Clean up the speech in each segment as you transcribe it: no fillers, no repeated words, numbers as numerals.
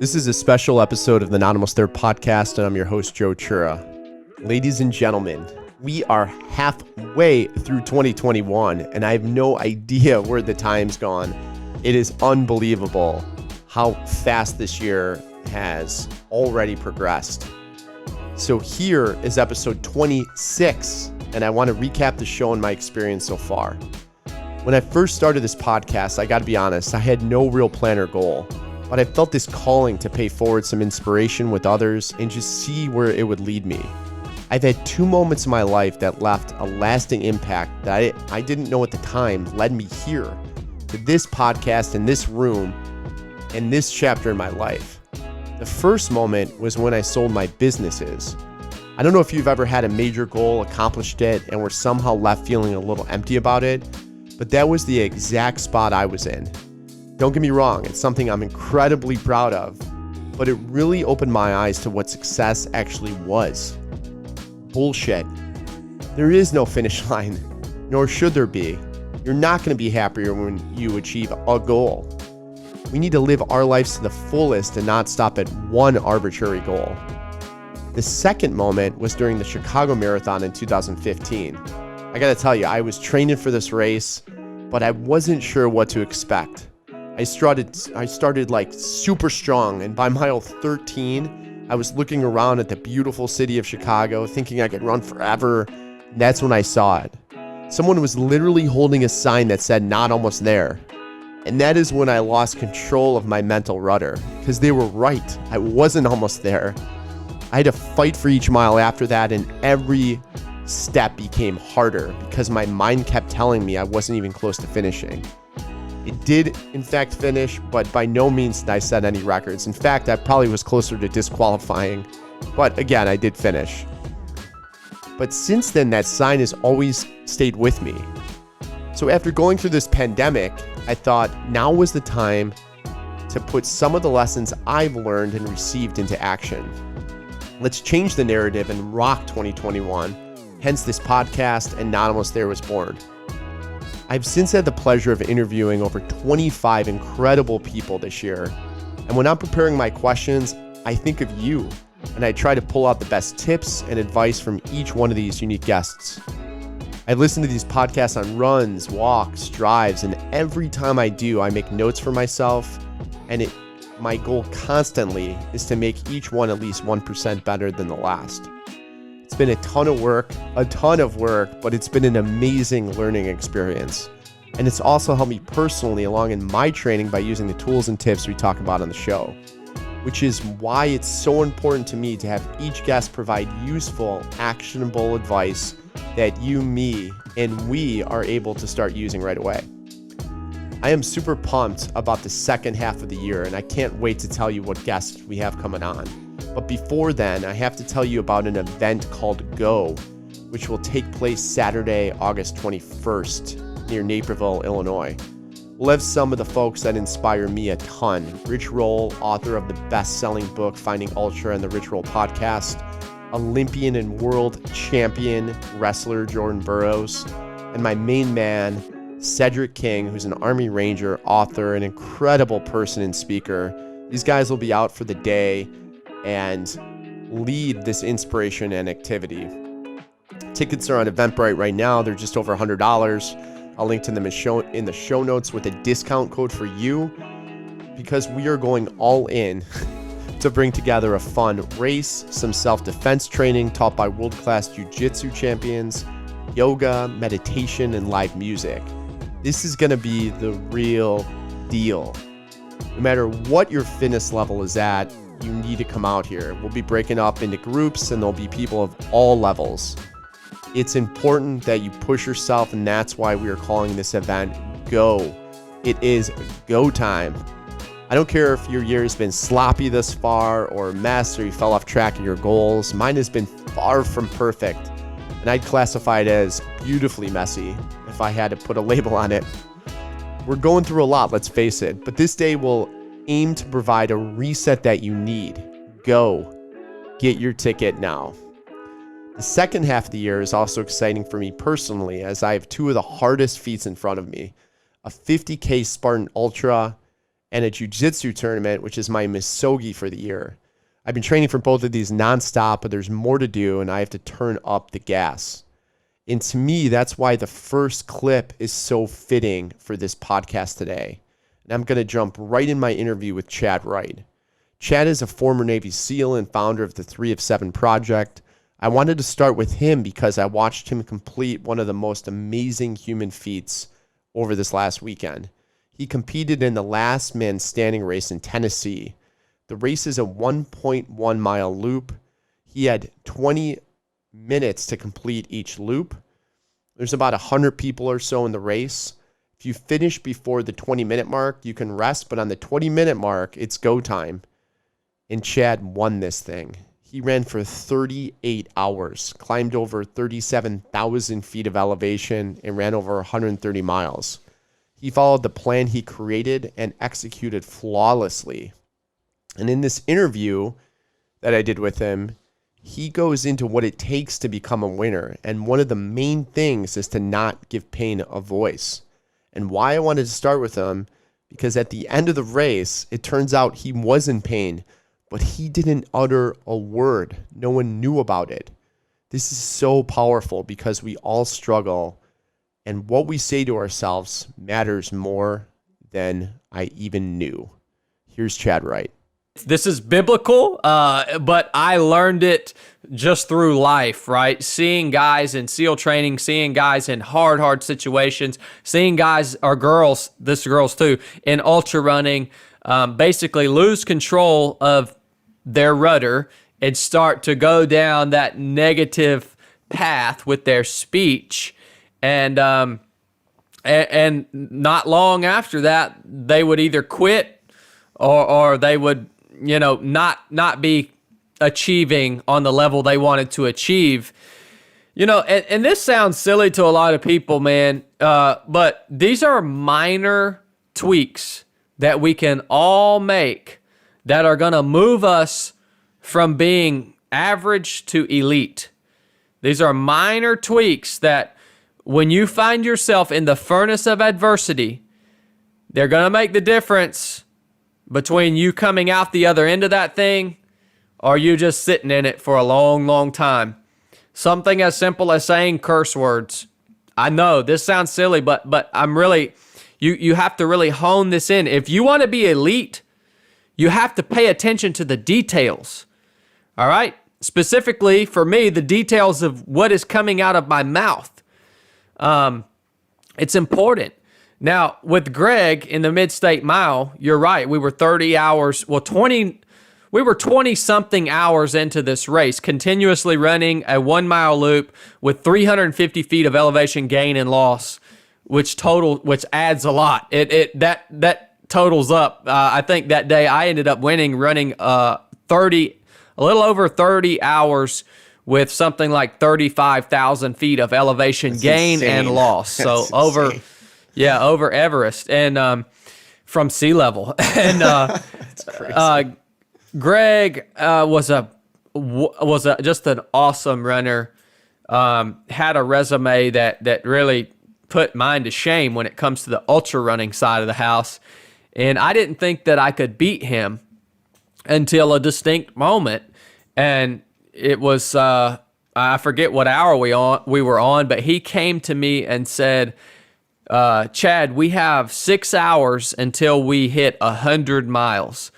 This is a special episode of the Not Almost There podcast, and I'm your host, Joe Chura. Ladies and gentlemen, we are halfway through 2021, and I have no idea where the time's gone. It is unbelievable how fast this year has already progressed. So here is episode 26, and I want to recap the show and my experience so far. When I first started this podcast, I got to be honest, I had no real plan or goal. But I felt this calling to pay forward some inspiration with others and just see where it would lead me. I've had two moments in my life that left a lasting impact that I didn't know at the time led me here to this podcast in this room and this chapter in my life. The first moment was when I sold my businesses. I don't know if you've ever had a major goal, accomplished it, and were somehow left feeling a little empty about it, but that was the exact spot I was in. Don't get me wrong, it's something I'm incredibly proud of, but it really opened my eyes to what success actually was. Bullshit. There is no finish line, nor should there be. You're not going to be happier when you achieve a goal. We need to live our lives to the fullest and not stop at one arbitrary goal. The second moment was during the Chicago Marathon in 2015. I gotta tell you, I was training for this race, but I wasn't sure what to expect. I started like super strong, and by mile 13, I was looking around at the beautiful city of Chicago, thinking I could run forever. And that's when I saw it. Someone was literally holding a sign that said, "Not almost there." And that is when I lost control of my mental rudder, because they were right. I wasn't almost there. I had to fight for each mile after that, and every step became harder because my mind kept telling me I wasn't even close to finishing. It did, in fact, finish, but by no means did I set any records. In fact, I probably was closer to disqualifying. But again, I did finish. But since then, that sign has always stayed with me. So after going through this pandemic, I thought now was the time to put some of the lessons I've learned and received into action. Let's change the narrative and rock 2021. Hence this podcast, and Not Almost There was born. I've since had the pleasure of interviewing over 25 incredible people this year. And when I'm preparing my questions, I think of you, and I try to pull out the best tips and advice from each one of these unique guests. I listen to these podcasts on runs, walks, drives, and every time I do, I make notes for myself. And my goal constantly is to make each one at least 1% better than the last. It's been a ton of work, but it's been an amazing learning experience. And it's also helped me personally along in my training by using the tools and tips we talk about on the show, which is why it's so important to me to have each guest provide useful, actionable advice that you, me, and we are able to start using right away. I am super pumped about the second half of the year, and I can't wait to tell you what guests we have coming on. But before then, I have to tell you about an event called Go, which will take place Saturday, August 21st, near Naperville, Illinois. We'll have some of the folks that inspire me a ton. Rich Roll, author of the best-selling book, Finding Ultra and the Rich Roll podcast, Olympian and world champion wrestler Jordan Burroughs, and my main man, Cedric King, who's an Army Ranger, author, an incredible person and speaker. These guys will be out for the day and lead this inspiration and activity. Tickets are on Eventbrite right now. They're just over $100. I'll link to them in the show notes with a discount code for you, because we are going all in to bring together a fun race, some self-defense training taught by world-class jiu-jitsu champions, yoga, meditation, and live music. This is going to be the real deal. No matter what your fitness level is at, you need to come out here. We'll be breaking up into groups, and there'll be people of all levels. It's important that you push yourself, and that's why we are calling this event Go. It is go time. I don't care if your year has been sloppy thus far, or a mess, or you fell off track of your goals. Mine has been far from perfect, and I'd classify it as beautifully messy if I had to put a label on it. We're going through a lot, let's face it, but this day will aim to provide a reset that you need. Go. Get your ticket now. The second half of the year is also exciting for me personally, as I have two of the hardest feats in front of me. A 50K Spartan Ultra and a jiu-jitsu tournament, which is my misogi for the year. I've been training for both of these nonstop, but there's more to do, and I have to turn up the gas. And to me, that's why the first clip is so fitting for this podcast today. And I'm going to jump right in my interview with Chad Wright. Chad is a former Navy SEAL and founder of the 3 of 7 project. I wanted to start with him because I watched him complete one of the most amazing human feats over this last weekend. He competed in the last man standing race in Tennessee. The race is a 1.1 mile loop. He had 20 minutes to complete each loop. There's about 100 people or so in the race. If you finish before the 20-minute mark, you can rest, but on the 20-minute mark, it's go time. And Chad won this thing. He ran for 38 hours, climbed over 37,000 feet of elevation, and ran over 130 miles. He followed the plan he created and executed flawlessly. And in this interview that I did with him, he goes into what it takes to become a winner. And one of the main things is to not give pain a voice. And why I wanted to start with him, because at the end of the race, it turns out he was in pain, but he didn't utter a word. No one knew about it. This is so powerful because we all struggle, and what we say to ourselves matters more than I even knew. Here's Chad Wright. This is biblical, but I learned it just through life, right? Seeing guys in SEAL training, seeing guys in hard situations, seeing guys or girls, this girls too, in ultra running, basically lose control of their rudder and start to go down that negative path with their speech. And not long after that, they would either quit or they would, not be achieving on the level they wanted to achieve. And this sounds silly to a lot of people, man, but these are minor tweaks that we can all make that are going to move us from being average to elite. These are minor tweaks that when you find yourself in the furnace of adversity, they're going to make the difference between you coming out the other end of that thing or you just sitting in it for a long time. Something as simple as saying curse words. I know this sounds silly, but I'm really, you have to really hone this in. If you want to be elite, you have to pay attention to the details. All right? Specifically for me, the details of what is coming out of my mouth. It's important. Now, with Greg in the Mid-State Mile, you're right. We were 20-something hours into this race, continuously running a 1 mile loop with 350 feet of elevation gain and loss, which adds a lot. That totals up. I think that day I ended up running a little over 30 hours with something like 35,000 feet of elevation gain and loss. So over Everest and from sea level. And Greg was just an awesome runner. Had a resume that really put mine to shame when it comes to the ultra running side of the house. And I didn't think that I could beat him until a distinct moment. And it was, I forget what hour we were on, but he came to me and said, Chad, we have 6 hours until we hit 100 miles.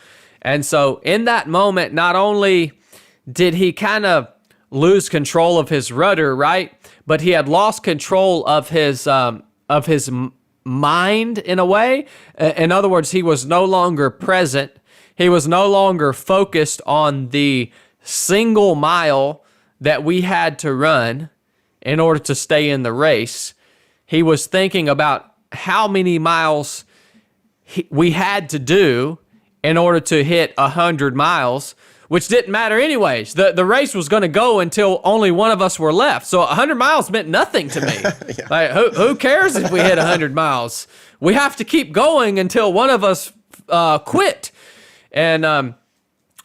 And so in that moment, not only did he kind of lose control of his rudder, right? But he had lost control of his mind in a way. In other words, he was no longer present. He was no longer focused on the single mile that we had to run in order to stay in the race. He was thinking about how many miles we had to do in order to hit 100 miles, which didn't matter anyways. The race was going to go until only one of us were left. So 100 miles meant nothing to me. Yeah. Like, who cares if we hit 100 miles? We have to keep going until one of us quit. And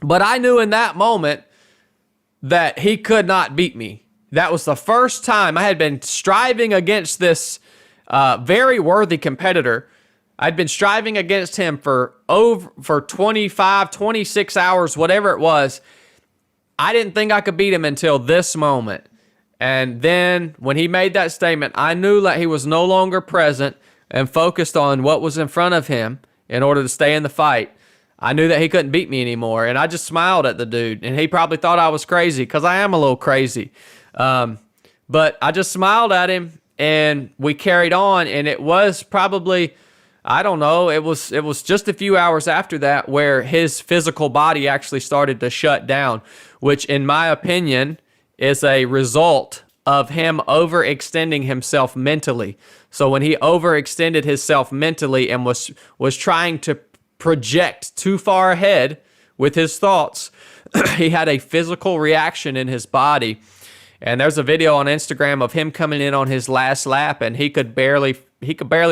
but I knew in that moment that he could not beat me. That was the first time I had been striving against this very worthy competitor I'd been striving against him for 25, 26 hours, whatever it was. I didn't think I could beat him until this moment. And then when he made that statement, I knew that he was no longer present and focused on what was in front of him in order to stay in the fight. I knew that he couldn't beat me anymore. And I just smiled at the dude. And he probably thought I was crazy because I am a little crazy. But I just smiled at him and we carried on. And it was probably, I don't know, it was just a few hours after that where his physical body actually started to shut down, which in my opinion is a result of him overextending himself mentally. So when he overextended himself mentally and was trying to project too far ahead with his thoughts, he had a physical reaction in his body. And there's a video on Instagram of him coming in on his last lap, and he could barely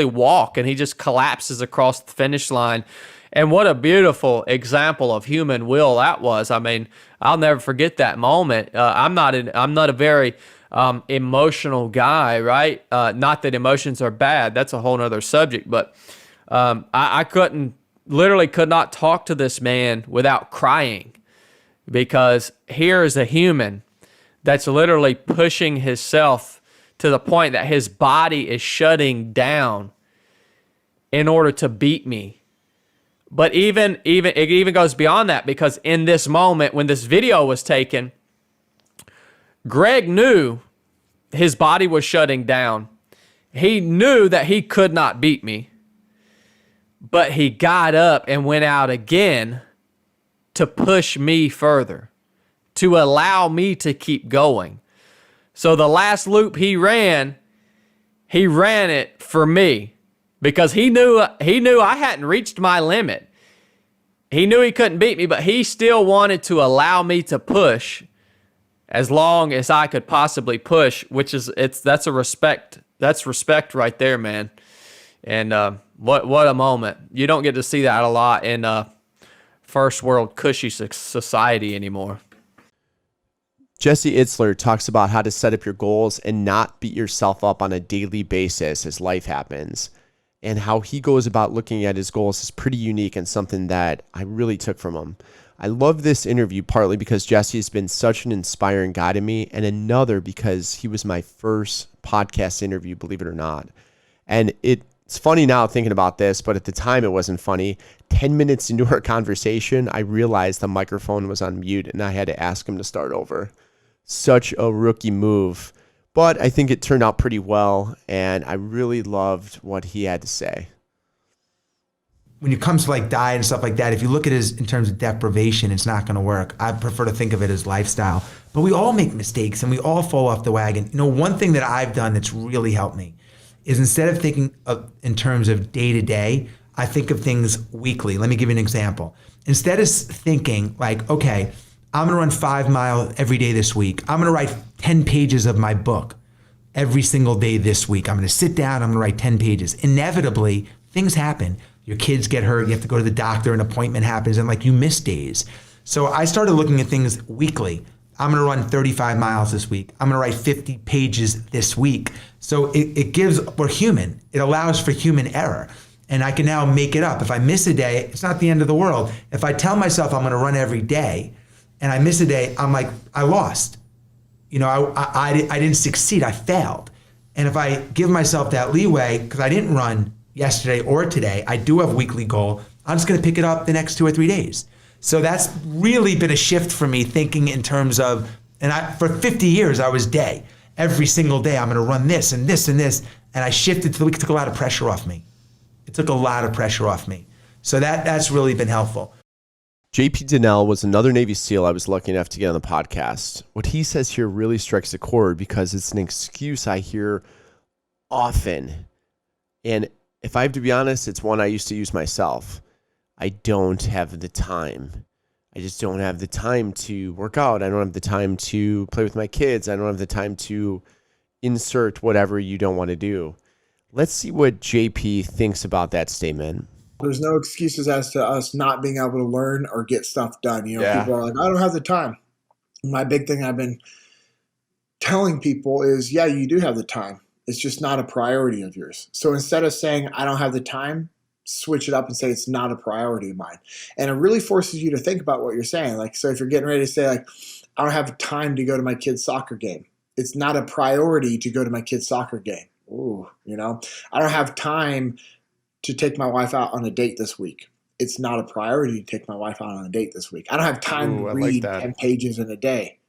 walk, and he just collapses across the finish line. And what a beautiful example of human will that was. I mean, I'll never forget that moment. I'm not a very emotional guy, right? Not that emotions are bad. That's a whole nother subject. But I literally could not talk to this man without crying, because here is a human that's literally pushing himself to the point that his body is shutting down in order to beat me. But it even goes beyond that, because in this moment when this video was taken, Greg knew his body was shutting down. He knew that he could not beat me, but he got up and went out again to push me further, to allow me to keep going. So the last loop he ran it for me, because he knew I hadn't reached my limit. He knew he couldn't beat me, but he still wanted to allow me to push as long as I could possibly push, that's respect right there, man. And what a moment. You don't get to see that a lot in first world cushy society anymore. Jesse Itzler talks about how to set up your goals and not beat yourself up on a daily basis as life happens, and how he goes about looking at his goals is pretty unique and something that I really took from him. I love this interview partly because Jesse has been such an inspiring guy to me, and another because he was my first podcast interview, believe it or not. And it's funny now thinking about this, but at the time it wasn't funny. 10 minutes into our conversation, I realized the microphone was on mute and I had to ask him to start over. Such a rookie move, but I think it turned out pretty well, and I really loved what he had to say. When it comes to like diet and stuff like that, if you look at it in terms of deprivation, it's not going to work. I prefer to think of it as lifestyle. But we all make mistakes and we all fall off the wagon. You know, one thing that I've done that's really helped me is, instead of thinking in terms of day to day, I think of things weekly. Let me give you an example. Instead of thinking like, okay, I'm going to run 5 miles every day this week. I'm going to write 10 pages of my book every single day this week. I'm going to sit down. I'm going to write 10 pages. Inevitably, things happen. Your kids get hurt. You have to go to the doctor. An appointment happens, and like you miss days. So I started looking at things weekly. I'm going to run 35 miles this week. I'm going to write 50 pages this week. So we're human. It allows for human error. And I can now make it up. If I miss a day, it's not the end of the world. If I tell myself I'm going to run every day and I miss a day, I'm like, I lost. You know, I didn't succeed. I failed. And if I give myself that leeway, because I didn't run yesterday or today, I do have a weekly goal. I'm just going to pick it up the next 2 or 3 days. So that's really been a shift for me, thinking in terms of, for 50 years, I was day. Every single day, I'm going to run this and this and this. And I shifted to the week. It took a lot of pressure off me. So that's really been helpful. JP Dinnell was another Navy SEAL I was lucky enough to get on the podcast. What he says here really strikes a chord, because it's an excuse I hear often. And if I have to be honest, it's one I used to use myself. I don't have the time. I just don't have the time to work out. I don't have the time to play with my kids. I don't have the time to insert whatever you don't want to do. Let's see what JP thinks about that statement. There's no excuses as to us not being able to learn or get stuff done. You know, People are like, I don't have the time. My big thing I've been telling people is, yeah, you do have the time. It's just not a priority of yours. So instead of saying, I don't have the time, switch it up and say it's not a priority of mine. And it really forces you to think about what you're saying. Like, so if you're getting ready to say, like, I don't have time to go to my kid's soccer game, it's not a priority to go to my kid's soccer game. Ooh, you know, I don't have time to take my wife out on a date this week. It's not a priority to take my wife out on a date this week. I don't have time to read 10 pages in a day.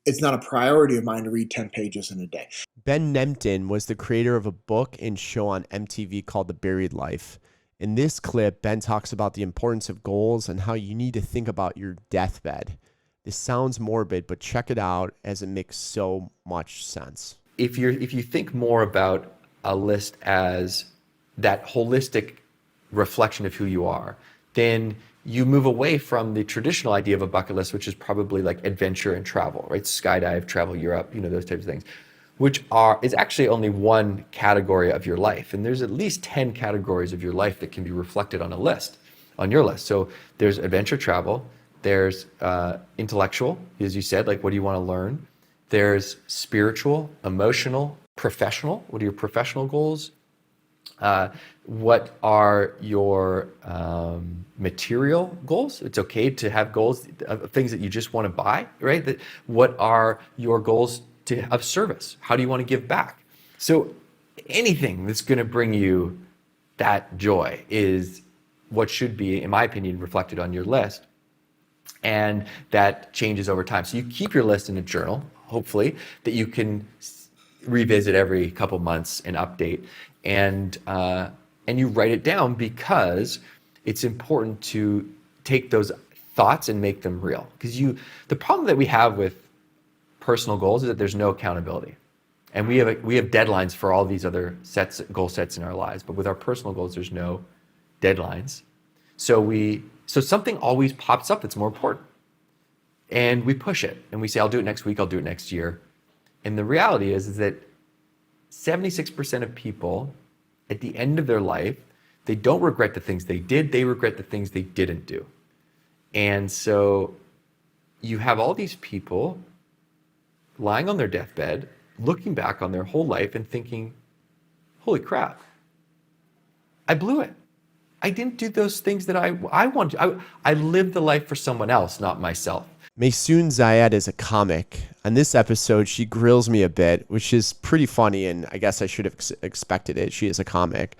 It's not a priority of mine to read 10 pages in a day. Ben Nemtin was the creator of a book and show on MTV called The Buried Life. In this clip, Ben talks about the importance of goals and how you need to think about your deathbed. This sounds morbid, but check it out as it makes so much sense. If you think more about a list as that holistic reflection of who you are, then you move away from the traditional idea of a bucket list, which is probably like adventure and travel, right? Skydive, travel Europe, those types of things, which is actually only one category of your life. And there's at least 10 categories of your life that can be reflected on your list. So there's adventure, travel, there's intellectual, as you said, like what do you want to learn? There's spiritual, emotional, professional. What are your professional goals? What are your material goals? It's okay to have goals of things that you just want to buy, right? What are your goals of service? How do you want to give back? So anything that's going to bring you that joy is what should be, in my opinion, reflected on your list. And that changes over time. So you keep your list in a journal, hopefully, that you can revisit every couple months and update. And you write it down because it's important to take those thoughts and make them real. Because the problem that we have with personal goals is that there's no accountability. And we have deadlines for all these other goal sets in our lives. But with our personal goals, there's no deadlines. So something always pops up that's more important. And we push it. And we say, I'll do it next week, I'll do it next year. And the reality is that 76% of people at the end of their life, they don't regret the things they did, they regret the things they didn't do. And so you have all these people lying on their deathbed, looking back on their whole life and thinking, holy crap, I blew it. I didn't do those things that I wanted. I lived the life for someone else, not myself. Maysoon Ziyad is a comic. On this episode, she grills me a bit, which is pretty funny, and I guess I should have expected it. She is a comic.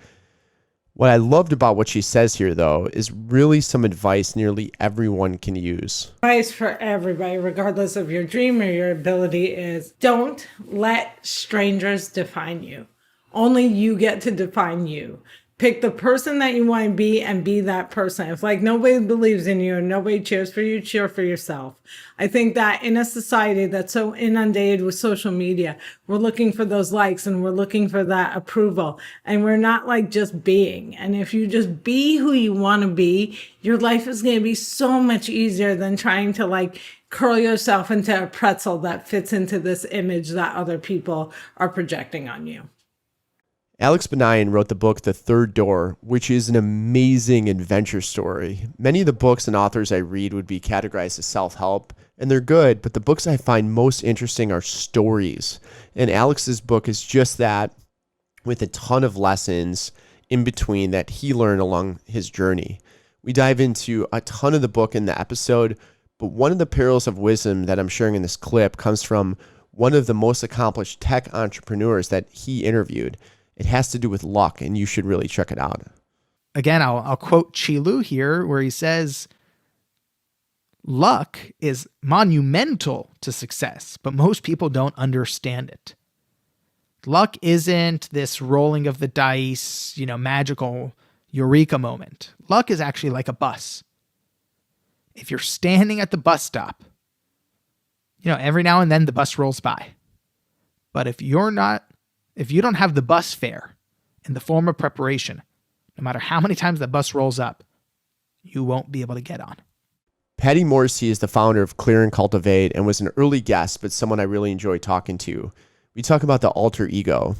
What I loved about what she says here, though, is really some advice nearly everyone can use. Advice for everybody, regardless of your dream or your ability, is don't let strangers define you. Only you get to define you. Pick the person that you want to be and be that person. If nobody believes in you and nobody cheers for you, cheer for yourself. I think that in a society that's so inundated with social media, we're looking for those likes and we're looking for that approval. And we're not just being. And if you just be who you want to be, your life is going to be so much easier than trying to curl yourself into a pretzel that fits into this image that other people are projecting on you. Alex Banayan wrote the book The Third Door, which is an amazing adventure story. Many of the books and authors I read would be categorized as self-help, and they're good, but the books I find most interesting are stories. And Alex's book is just that, with a ton of lessons in between that he learned along his journey. We dive into a ton of the book in the episode, but one of the pearls of wisdom that I'm sharing in this clip comes from one of the most accomplished tech entrepreneurs that he interviewed. It has to do with luck, and you should really check it out. Again, I'll quote Chilu here, where he says, luck is monumental to success, but most people don't understand it. Luck isn't this rolling of the dice, magical eureka moment. Luck is actually like a bus. If you're standing at the bus stop, every now and then the bus rolls by. But if you don't have the bus fare in the form of preparation, no matter how many times the bus rolls up, you won't be able to get on. Patty Morrissey is the founder of Clear and Cultivate and was an early guest, but someone I really enjoy talking to. We talk about the alter ego.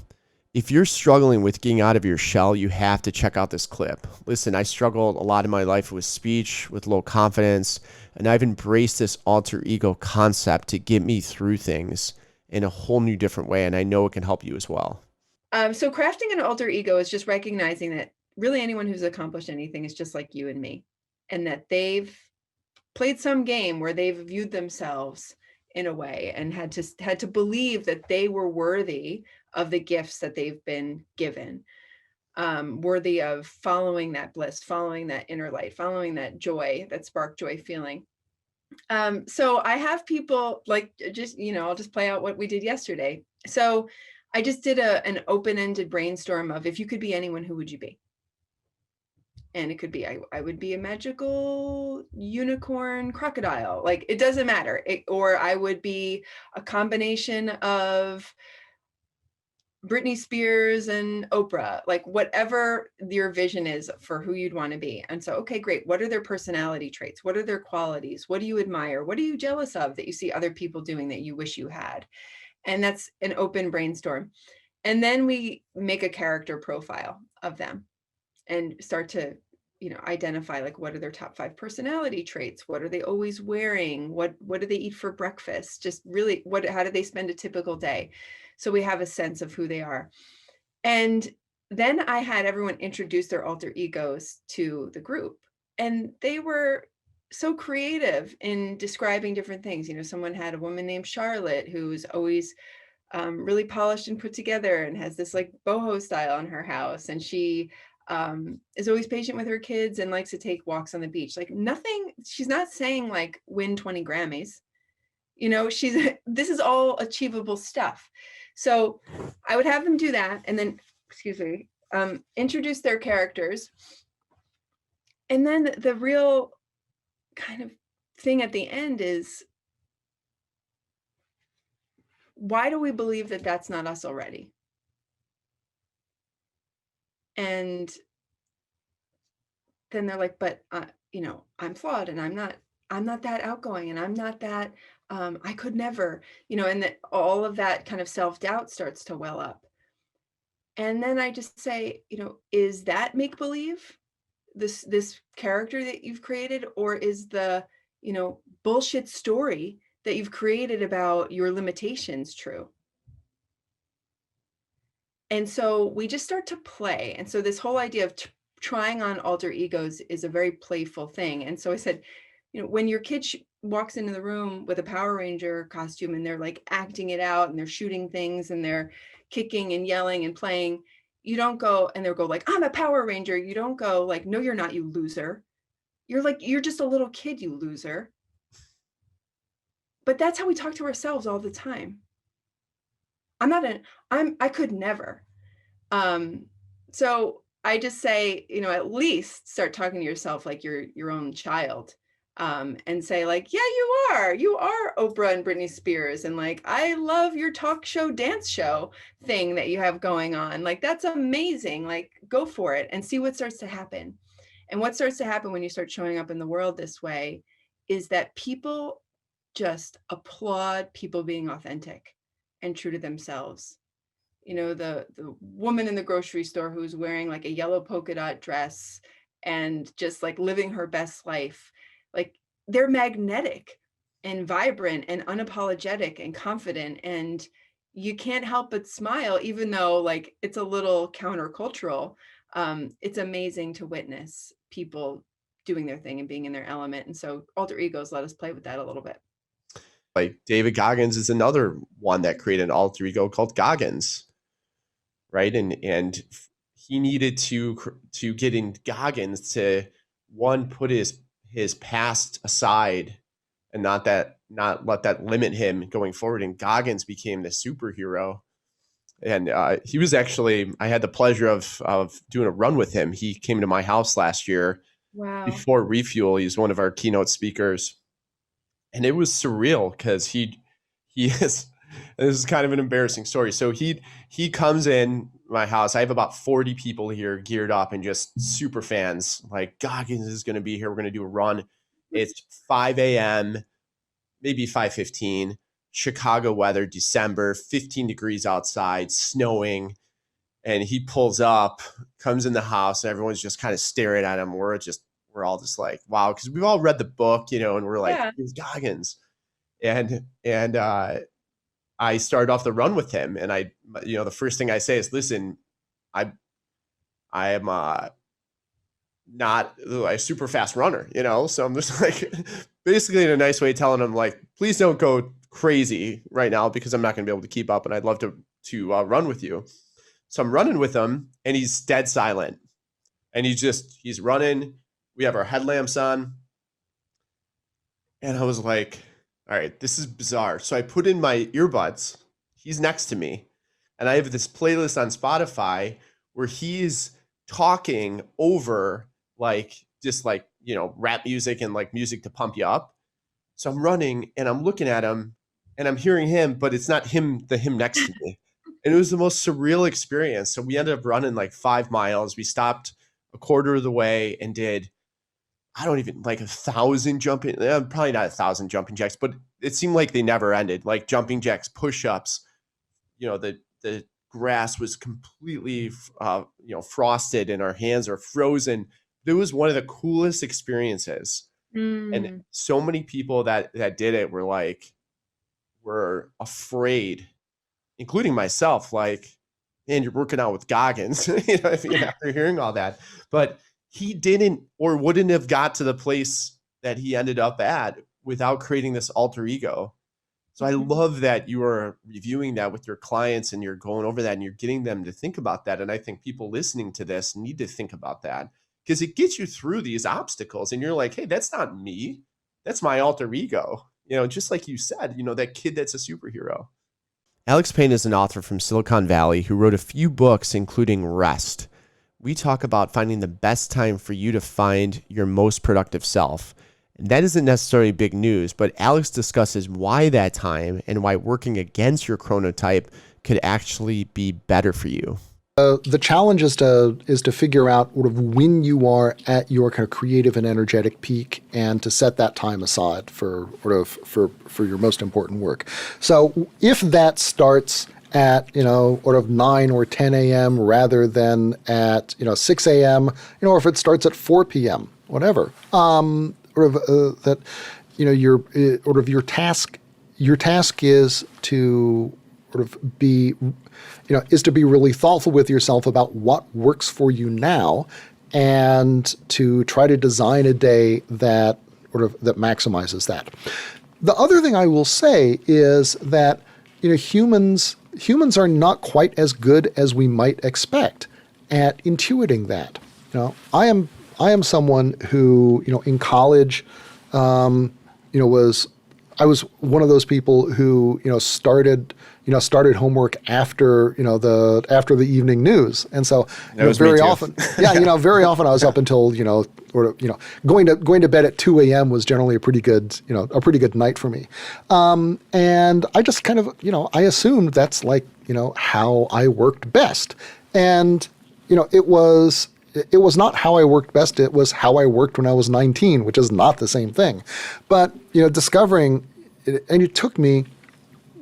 If you're struggling with getting out of your shell, you have to check out this clip. Listen, I struggled a lot in my life with speech, with low confidence, and I've embraced this alter ego concept to get me through things in a whole new different way, and I know it can help you as well. So crafting an alter ego is just recognizing that really anyone who's accomplished anything is just like you and me, and that they've played some game where they've viewed themselves in a way and had to believe that they were worthy of the gifts that they've been given, worthy of following that bliss, following that inner light, following that joy, that spark joy feeling. So I have people like, just, I'll just play out what we did yesterday. So I just did an open-ended brainstorm of, if you could be anyone, who would you be? And it could be, I would be a magical unicorn crocodile. Like, it doesn't matter. Or I would be a combination of Britney Spears and Oprah, like whatever your vision is for who you'd want to be. And so, okay, great. What are their personality traits? What are their qualities? What do you admire? What are you jealous of that you see other people doing that you wish you had? And that's an open brainstorm. And then we make a character profile of them and start to, identify, like, what are their top 5 personality traits? What are they always wearing? What do they eat for breakfast? Just really, how do they spend a typical day? So we have a sense of who they are. And then I had everyone introduce their alter egos to the group. And they were so creative in describing different things. Someone had a woman named Charlotte, who's always really polished and put together and has this like boho style in her house. And she is always patient with her kids and likes to take walks on the beach. Like, nothing, she's not saying like win 20 Grammys. This is all achievable stuff. So I would have them do that, and then, introduce their characters. And then the real kind of thing at the end is, why do we believe that that's not us already? And then they're like, but, I'm flawed, and I'm not that outgoing, and I'm not that, I could never, and that all of that kind of self-doubt starts to well up. And then I just say, is that make-believe, this character that you've created, or is the, bullshit story that you've created about your limitations true? And so we just start to play. And so this whole idea of trying on alter egos is a very playful thing. And so I said, when your kid walks into the room with a Power Ranger costume and they're like acting it out and they're shooting things and they're kicking and yelling and playing, you don't go and they'll go like, I'm a Power Ranger. You don't go like, no, you're not, you loser. You're like, you're just a little kid, you loser. But that's how we talk to ourselves all the time. I could never. So I just say, at least start talking to yourself like you're your own child, and say like, yeah, you are Oprah and Britney Spears. And like, I love your talk show, dance show thing that you have going on. Like, that's amazing. Like, go for it and see what starts to happen. And what starts to happen when you start showing up in the world this way is that people just applaud people being authentic and true to themselves. The woman in the grocery store who's wearing like a yellow polka dot dress and just like living her best life, like, they're magnetic and vibrant and unapologetic and confident, and you can't help but smile, even though like it's a little countercultural. It's amazing to witness people doing their thing and being in their element. And so alter egos let us play with that a little bit. Like David Goggins is another one that created an alter ego called Goggins, right? And he needed to get in Goggins to, one, put his past aside and not let that limit him going forward. And Goggins became the superhero. And he was actually, I had the pleasure of doing a run with him. He came to my house last year. Wow. Before REFUEL. He's one of our keynote speakers. And it was surreal because he is, this is kind of an embarrassing story. So he comes in my house. I have about 40 people here geared up and just super fans. Like, Goggins is going to be here. We're going to do a run. It's 5 a.m., maybe 5:15, Chicago weather, December, 15 degrees outside, snowing. And he pulls up, comes in the house, and everyone's just kind of staring at him. We're all just like, wow, because we've all read the book, and we're like, Yeah. Here's Goggins. And I started off the run with him, and the first thing I say is, listen, I am not a super fast runner, you know? So I'm just like, basically in a nice way telling him like, please don't go crazy right now because I'm not going to be able to keep up and I'd love to run with you. So I'm running with him and he's dead silent and he's running. We have our headlamps on. And I was like, all right, this is bizarre. So I put in my earbuds. He's next to me. And I have this playlist on Spotify where he's talking over like just like, you know, rap music and like music to pump you up. So I'm running and I'm looking at him and I'm hearing him, but it's not him next to me. And it was the most surreal experience. So we ended up running like 5 miles. We stopped a quarter of the way and did, I don't even like 1,000 jumping, probably not 1,000 jumping jacks, but it seemed like they never ended. Like jumping jacks, push-ups, you know, the grass was completely, frosted and our hands are frozen. It was one of the coolest experiences. And so many people that did it were afraid, including myself, like, man, you're working out with Goggins, you know, after hearing all that. But he didn't or wouldn't have got to the place that he ended up at without creating this alter ego. So I love that you are reviewing that with your clients and you're going over that and you're getting them to think about that. And I think people listening to this need to think about that because it gets you through these obstacles and you're like, hey, that's not me. That's my alter ego. You know, just like you said, you know, that kid that's a superhero. Alex Payne is an author from Silicon Valley who wrote a few books, including Rest. We talk about finding the best time for you to find your most productive self. And that isn't necessarily big news, but Alex discusses why that time and why working against your chronotype could actually be better for you. The challenge is to figure out sort of when you are at your kind of creative and energetic peak and to set that time aside for your most important work. So if that starts at, you know, sort of 9 or 10 a.m. rather than at, you know, 6 a.m., you know, or if it starts at 4 p.m., whatever, that, you know, your task is to sort of be, you know, is to be really thoughtful with yourself about what works for you now and to try to design a day that that maximizes that. The other thing I will say is that, you know, humans are not quite as good as we might expect at intuiting that. You know, I am someone who, you know, in college, I was one of those people who, you know, started homework after the evening news. And so very often, very often I was up until, going to bed at 2 a.m. was generally a pretty good night for me. And I just kind of, I assumed that's like, how I worked best. And, it was not how I worked best. It was how I worked when I was 19, which is not the same thing. But, discovering, and it took me,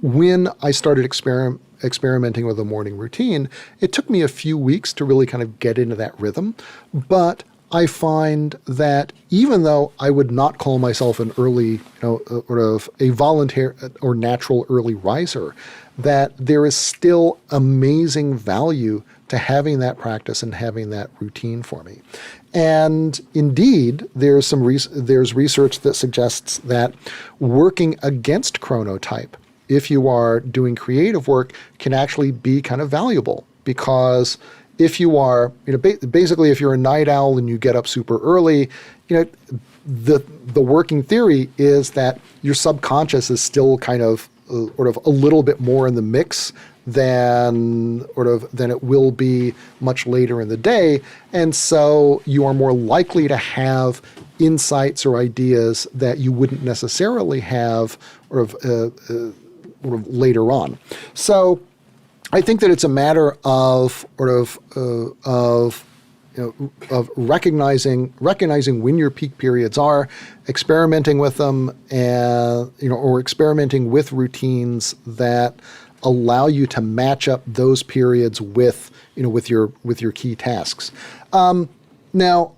when I started experimenting with a morning routine, it took me a few weeks to really kind of get into that rhythm. But I find that even though I would not call myself an early, a voluntary or natural early riser, that there is still amazing value to having that practice and having that routine for me. And indeed, there's research that suggests that working against chronotype, if you are doing creative work, can actually be kind of valuable, because if you are, basically if you're a night owl and you get up super early, the working theory is that your subconscious is still kind of a little bit more in the mix than it will be much later in the day. And so you are more likely to have insights or ideas that you wouldn't necessarily have later on. So I think that it's a matter of recognizing when your peak periods are, experimenting with them, and or experimenting with routines that allow you to match up those periods with your key tasks. Now,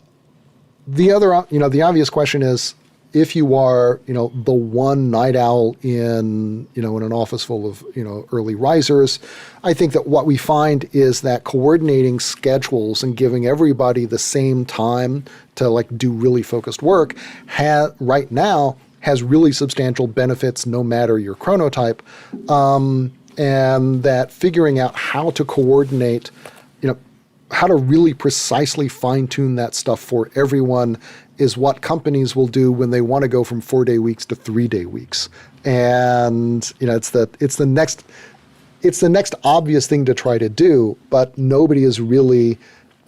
the other the obvious question is, if you are, the one night owl in an office full of, early risers, I think that what we find is that coordinating schedules and giving everybody the same time to like do really focused work right now has really substantial benefits no matter your chronotype. And that figuring out how to coordinate, how to really precisely fine tune that stuff for everyone is what companies will do when they want to go from 4-day weeks to 3-day weeks. And, it's the next obvious thing to try to do, but nobody has really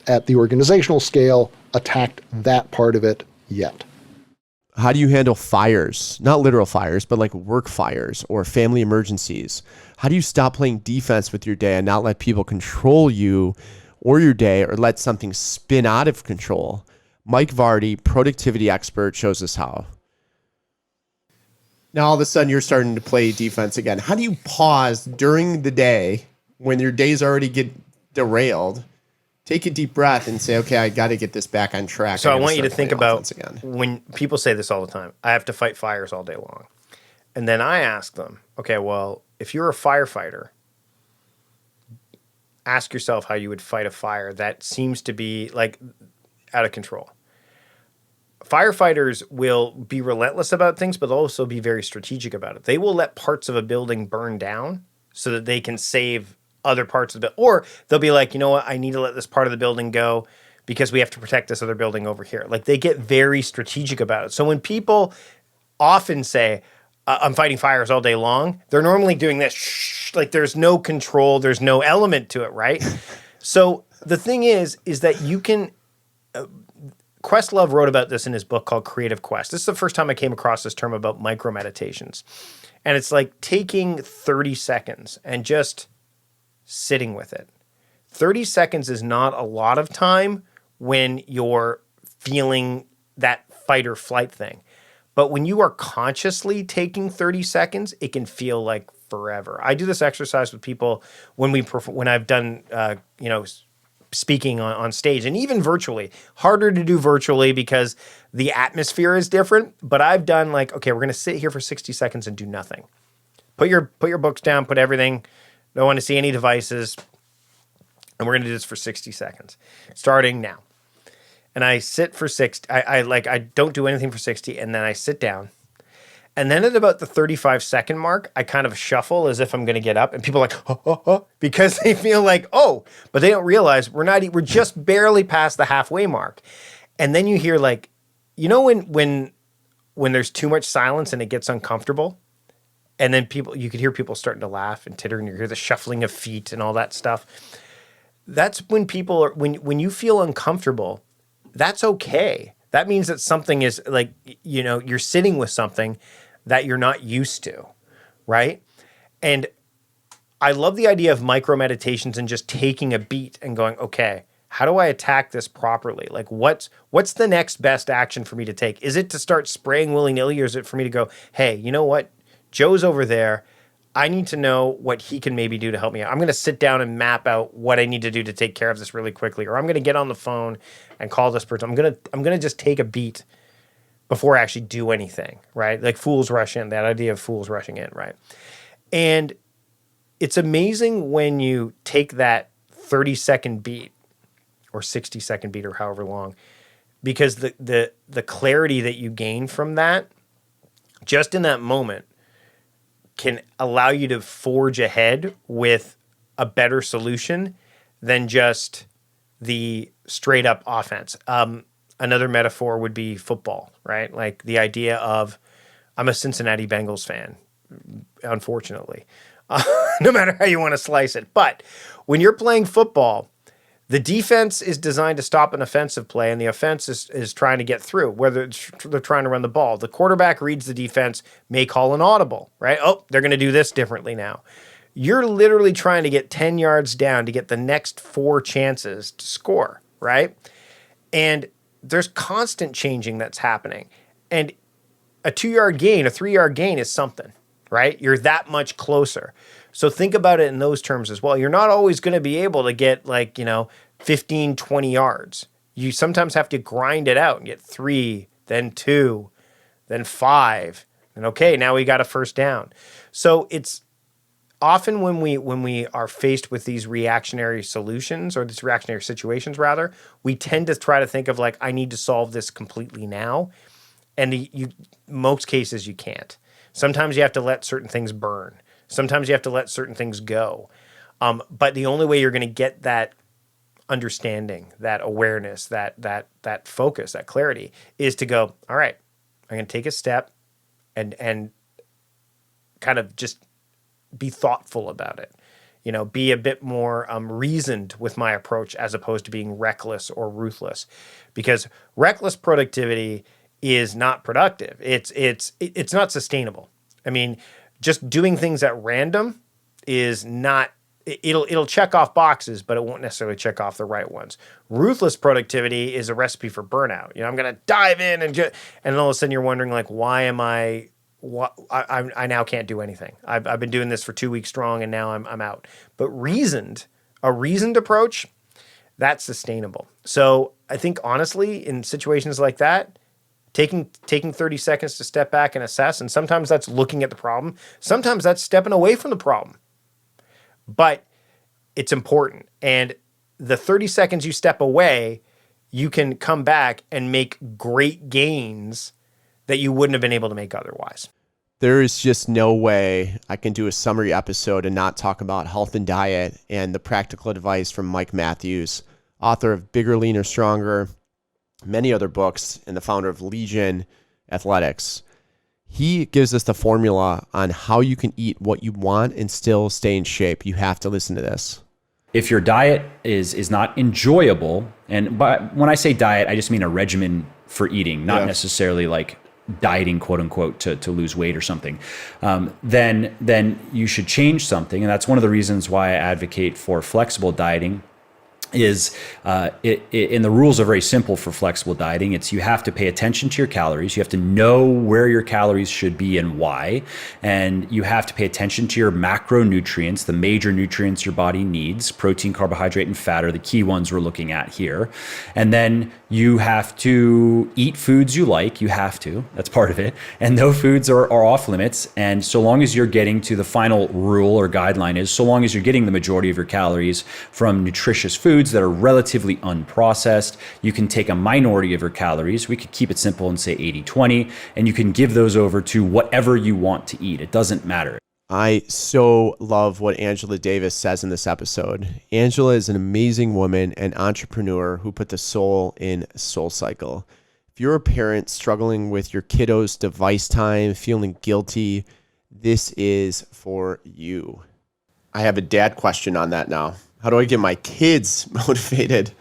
at the organizational scale attacked that part of it yet. How do you handle fires? Not literal fires, but like work fires or family emergencies. How do you stop playing defense with your day and not let people control you or your day, or let something spin out of control? Mike Vardy, productivity expert, shows us how. Now all of a sudden you're starting to play defense again. How do you pause during the day when your days already get derailed? Take a deep breath and say, okay, I got to get this back on track. So I want you to think about when people say this all the time, I have to fight fires all day long. And then I ask them, okay, well, if you're a firefighter, ask yourself how you would fight a fire that seems to be like out of control. Firefighters will be relentless about things, but also be very strategic about it. They will let parts of a building burn down so that they can save other parts of the building. Or they'll be like, you know what, I need to let this part of the building go because we have to protect this other building over here. Like they get very strategic about it. So when people often say, I'm fighting fires all day long, they're normally doing this, like there's no control, there's no element to it, right? So the thing is that you can, Questlove wrote about this in his book called Creative Quest. This is the first time I came across this term about micro meditations. And it's like taking 30 seconds and just sitting with it. 30 seconds is not a lot of time when you're feeling that fight or flight thing. But when you are consciously taking 30 seconds, it can feel like forever. I do this exercise with people when I've done, speaking on stage and even virtually. Harder to do virtually because the atmosphere is different. But I've done like, okay, we're going to sit here for 60 seconds and do nothing. Put your books down, put everything. Don't want to see any devices. And we're going to do this for 60 seconds, starting now. And I sit for 60. I don't do anything for 60, and then I sit down. And then at about the 35-second mark, I kind of shuffle as if I'm going to get up, and people are like, oh, because they feel like, oh, but they don't realize we're just barely past the halfway mark. And then you hear like, when there's too much silence and it gets uncomfortable, and then you could hear people starting to laugh and titter, and you hear the shuffling of feet and all that stuff. That's when people are when you feel uncomfortable. That's okay. That means that something is like, you're sitting with something that you're not used to, right? And I love the idea of micro meditations and just taking a beat and going, okay, how do I attack this properly? Like what's the next best action for me to take? Is it to start spraying willy-nilly, or is it for me to go, hey, you know what? Joe's over there. I need to know what he can maybe do to help me out. I'm going to sit down and map out what I need to do to take care of this really quickly, or I'm going to get on the phone and call this person. I'm going to just take a beat before I actually do anything, right? Like fools rush in, that idea of fools rushing in, right? And it's amazing when you take that 30-second beat or 60-second beat or however long, because the clarity that you gain from that just in that moment can allow you to forge ahead with a better solution than just the straight up offense. Another metaphor would be football, right? Like the idea of, I'm a Cincinnati Bengals fan, unfortunately, no matter how you want to slice it. But when you're playing football, the defense is designed to stop an offensive play, and the offense is trying to get through, whether they're trying to run the ball. The quarterback reads the defense, may call an audible, right? Oh, they're going to do this differently now. You're literally trying to get 10 yards down to get the next 4 chances to score, right? And there's constant changing that's happening. And a 2-yard gain, a 3-yard gain is something, right? You're that much closer. So think about it in those terms as well. You're not always going to be able to get 15, 20 yards. You sometimes have to grind it out and get 3, then 2, then 5, and okay, now we got a first down. So it's often when we are faced with these reactionary solutions, or these reactionary situations rather, we tend to try to think of like, I need to solve this completely now. And most cases you can't. Sometimes you have to let certain things burn. Sometimes you have to let certain things go. But the only way you're going to get that understanding, that awareness, that focus, that clarity is to go, all right, I'm going to take a step and kind of just be thoughtful about it. Be a bit more reasoned with my approach as opposed to being reckless or ruthless, because reckless productivity is not productive. It's not sustainable. I mean, just doing things at random is not. It'll check off boxes, but it won't necessarily check off the right ones. Ruthless productivity is a recipe for burnout. I'm going to dive in and all of a sudden you're wondering like, why am I now can't do anything. I've been doing this for 2 weeks strong and now I'm out. But a reasoned approach, that's sustainable. So I think honestly, in situations like that, taking 30 seconds to step back and assess, and sometimes that's looking at the problem, sometimes that's stepping away from the problem. But it's important. And the 30 seconds you step away, you can come back and make great gains that you wouldn't have been able to make otherwise. There is just no way I can do a summary episode and not talk about health and diet and the practical advice from Mike Matthews, author of Bigger, Leaner, Stronger, many other books, and the founder of Legion Athletics. He gives us the formula on how you can eat what you want and still stay in shape. You have to listen to this. If your diet is not enjoyable, and when I say diet, I just mean a regimen for eating, not necessarily like dieting, quote unquote, to lose weight or something, then you should change something. And that's one of the reasons why I advocate for flexible dieting. And the rules are very simple for flexible dieting. It's you have to pay attention to your calories. You have to know where your calories should be and why. And you have to pay attention to your macronutrients, the major nutrients your body needs. Protein, carbohydrate, and fat are the key ones we're looking at here. And then you have to eat foods you like. You have to. That's part of it. And no foods are off limits. And so long as you're getting to the final rule or guideline is, so long as you're getting the majority of your calories from nutritious foods that are relatively unprocessed, you can take a minority of your calories. We could keep it simple and say 80-20, and you can give those over to whatever you want to eat. It doesn't matter. I so love what Angela Davis says in this episode. Angela is an amazing woman and entrepreneur who put the soul in SoulCycle. If you're a parent struggling with your kiddos' device time, feeling guilty, this is for you. I have a dad question on that now. How do I get my kids motivated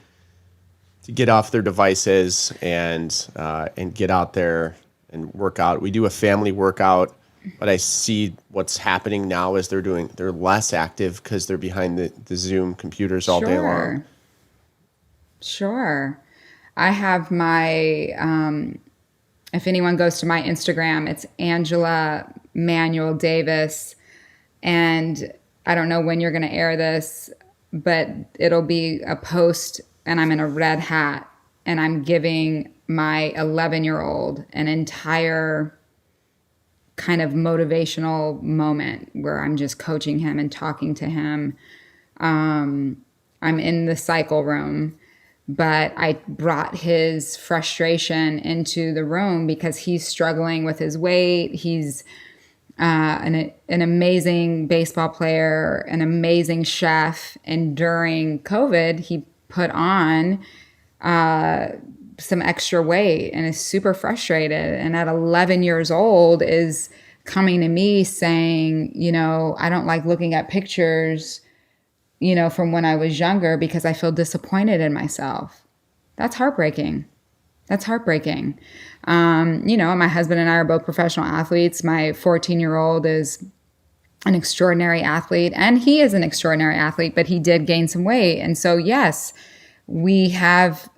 to get off their devices and get out there and work out? We do a family workout, but I see what's happening now is they're less active because they're behind the Zoom computers all day long. Sure. I have my, if anyone goes to my Instagram, it's Angela Manuel Davis. And I don't know when you're going to air this, but it'll be a post and I'm in a red hat and I'm giving my 11-year-old an entire kind of motivational moment where I'm just coaching him and talking to him. I'm in the cycle room, but I brought his frustration into the room because he's struggling with his weight. He's an amazing baseball player, an amazing chef. And during COVID, he put on some extra weight and is super frustrated. And at 11 years old is coming to me saying, I don't like looking at pictures, from when I was younger because I feel disappointed in myself. That's heartbreaking. My husband and I are both professional athletes. My 14-year-old is an extraordinary athlete, and he is an extraordinary athlete, but he did gain some weight. And so, yes, we have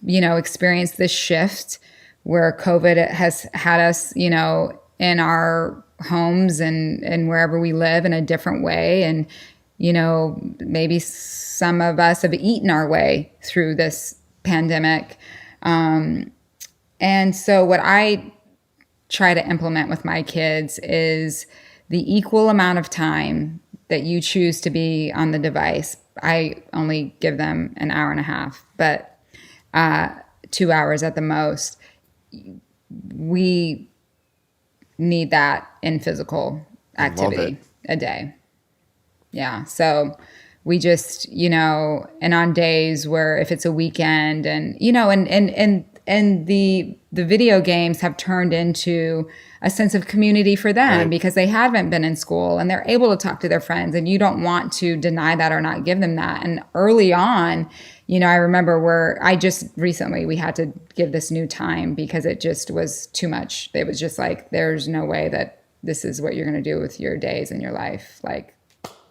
experienced this shift where COVID has had us, in our homes and wherever we live in a different way. And, maybe some of us have eaten our way through this pandemic. And so what I try to implement with my kids is the equal amount of time that you choose to be on the device. I only give them an hour and a half, but 2 hours at the most. We need that in physical activity a day. Yeah. So we just, and on days where if it's a weekend and, and the video games have turned into a sense of community for them because they haven't been in school and they're able to talk to their friends, and you don't want to deny that or not give them that. And early on, I remember we had to give this new time because it just was too much. It was just like, there's no way that this is what you're going to do with your days and your life. Like,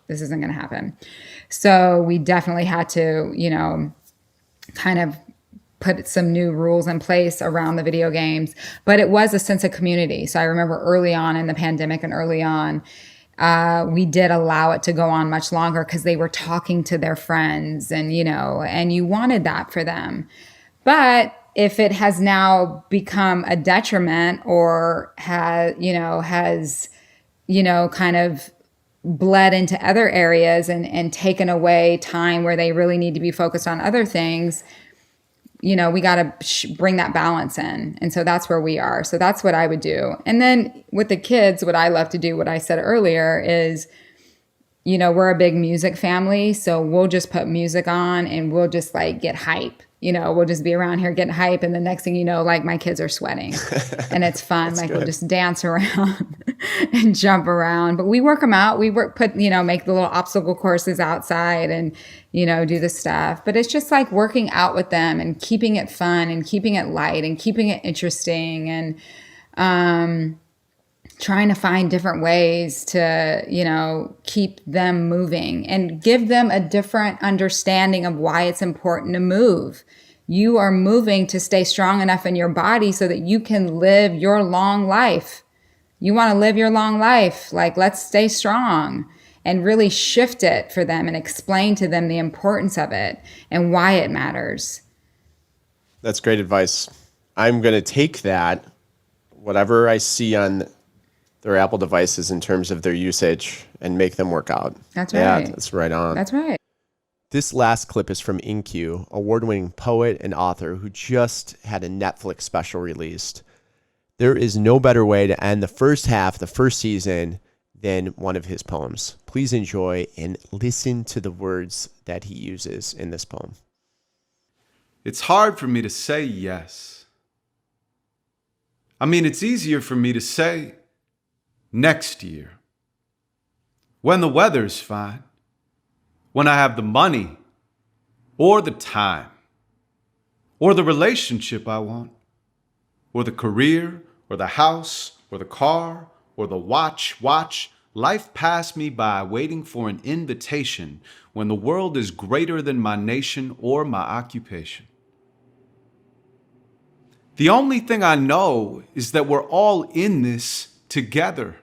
this isn't going to happen. So we definitely had to, kind of put some new rules in place around the video games, but it was a sense of community. So I remember early on in the pandemic and early on, we did allow it to go on much longer because they were talking to their friends and, and you wanted that for them. But if it has now become a detriment or has kind of bled into other areas and taken away time where they really need to be focused on other things, we got to bring that balance in. And so that's where we are. So that's what I would do. And then with the kids, what I love to do, what I said earlier is, we're a big music family. So we'll just put music on and we'll just like get hype. We'll just be around here getting hype. And the next thing you know, like my kids are sweating and it's fun. Like we'll just dance around and jump around, but we work them out. We make the little obstacle courses outside and, do the stuff, but it's just like working out with them and keeping it fun and keeping it light and keeping it interesting and, trying to find different ways to, keep them moving and give them a different understanding of why it's important to move. You are moving to stay strong enough in your body so that you can live your long life. You want to live your long life. Like, let's stay strong and really shift it for them and explain to them the importance of it and why it matters. That's great advice. I'm going to take that, whatever I see on their Apple devices in terms of their usage, and make them work out. That's right. Yeah, that's right on. That's right. This last clip is from Inq, award-winning poet and author who just had a Netflix special released. There is no better way to end the first half, the first season, than one of his poems. Please enjoy and listen to the words that he uses in this poem. It's hard for me to say yes. I mean, it's easier for me to say next year, when the weather's fine, when I have the money or the time or the relationship I want or the career or the house or the car or the watch. Life passed me by waiting for an invitation when the world is greater than my nation or my occupation. The only thing I know is that we're all in this together.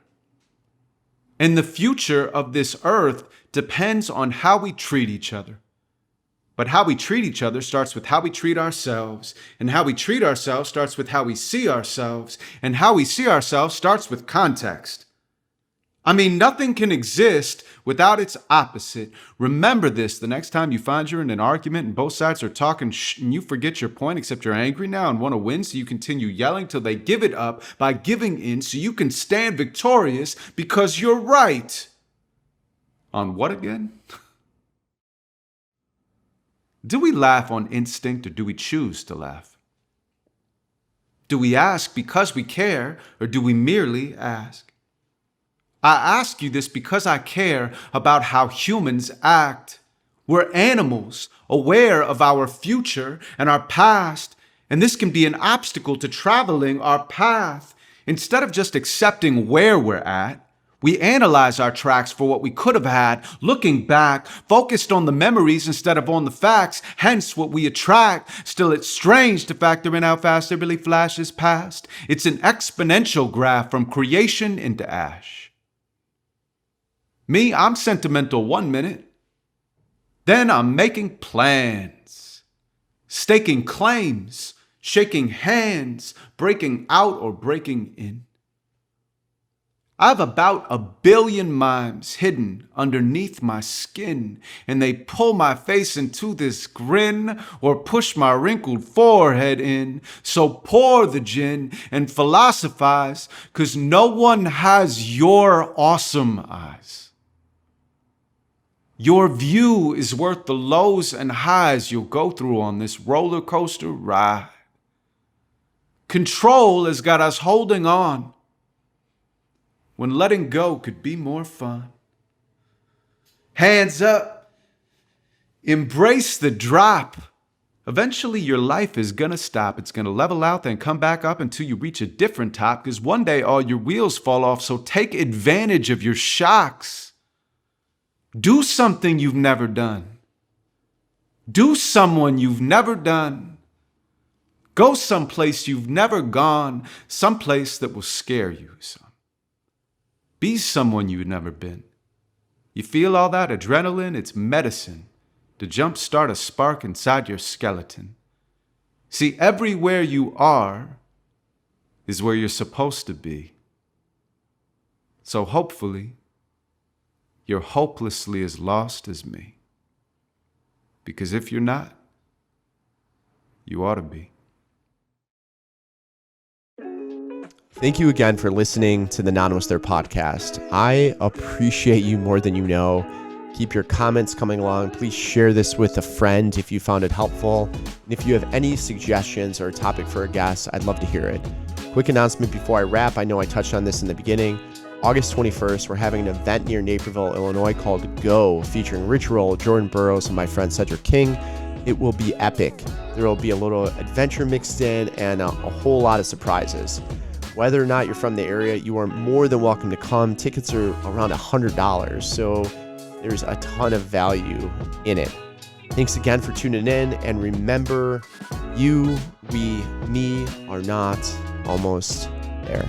And the future of this earth depends on how we treat each other. But how we treat each other starts with how we treat ourselves. And how we treat ourselves starts with how we see ourselves. And how we see ourselves starts with context. I mean, nothing can exist without its opposite. Remember this the next time you find you're in an argument and both sides are talking and you forget your point, except you're angry now and want to win, so you continue yelling till they give it up by giving in so you can stand victorious because you're right. On what again? Do we laugh on instinct or do we choose to laugh? Do we ask because we care or do we merely ask? I ask you this because I care about how humans act. We're animals, aware of our future and our past, and this can be an obstacle to traveling our path. Instead of just accepting where we're at, we analyze our tracks for what we could have had, looking back, focused on the memories instead of on the facts, hence what we attract. Still, it's strange to factor in how fast it really flashes past. It's an exponential graph from creation into ash. Me, I'm sentimental 1 minute. Then I'm making plans, staking claims, shaking hands, breaking out or breaking in. I've about 1 billion mimes hidden underneath my skin, and they pull my face into this grin or push my wrinkled forehead in. So pour the gin and philosophize, 'cause no one has your awesome eyes. Your view is worth the lows and highs you'll go through on this roller coaster ride. Control has got us holding on, when letting go could be more fun. Hands up, embrace the drop. Eventually your life is gonna stop. It's gonna level out, then come back up until you reach a different top, because one day all your wheels fall off, so take advantage of your shocks. Do something you've never done. Do someone you've never done. Go someplace you've never gone, someplace that will scare you, son. Be someone you've never been. You feel all that adrenaline? It's medicine to jumpstart a spark inside your skeleton. See, everywhere you are is where you're supposed to be. So hopefully, you're hopelessly as lost as me. Because if you're not, you ought to be. Thank you again for listening to the Anonymous There podcast. I appreciate you more than you know. Keep your comments coming along. Please share this with a friend if you found it helpful. And if you have any suggestions or a topic for a guest, I'd love to hear it. Quick announcement before I wrap. I know I touched on this in the beginning. August 21st, we're having an event near Naperville, Illinois called Go, featuring Rich Roll, Jordan Burroughs, and my friend Cedric King. It will be epic. There will be a little adventure mixed in and a whole lot of surprises. Whether or not you're from the area, you are more than welcome to come. Tickets are around $100, so there's a ton of value in it. Thanks again for tuning in, and remember, you, we, me are not almost there.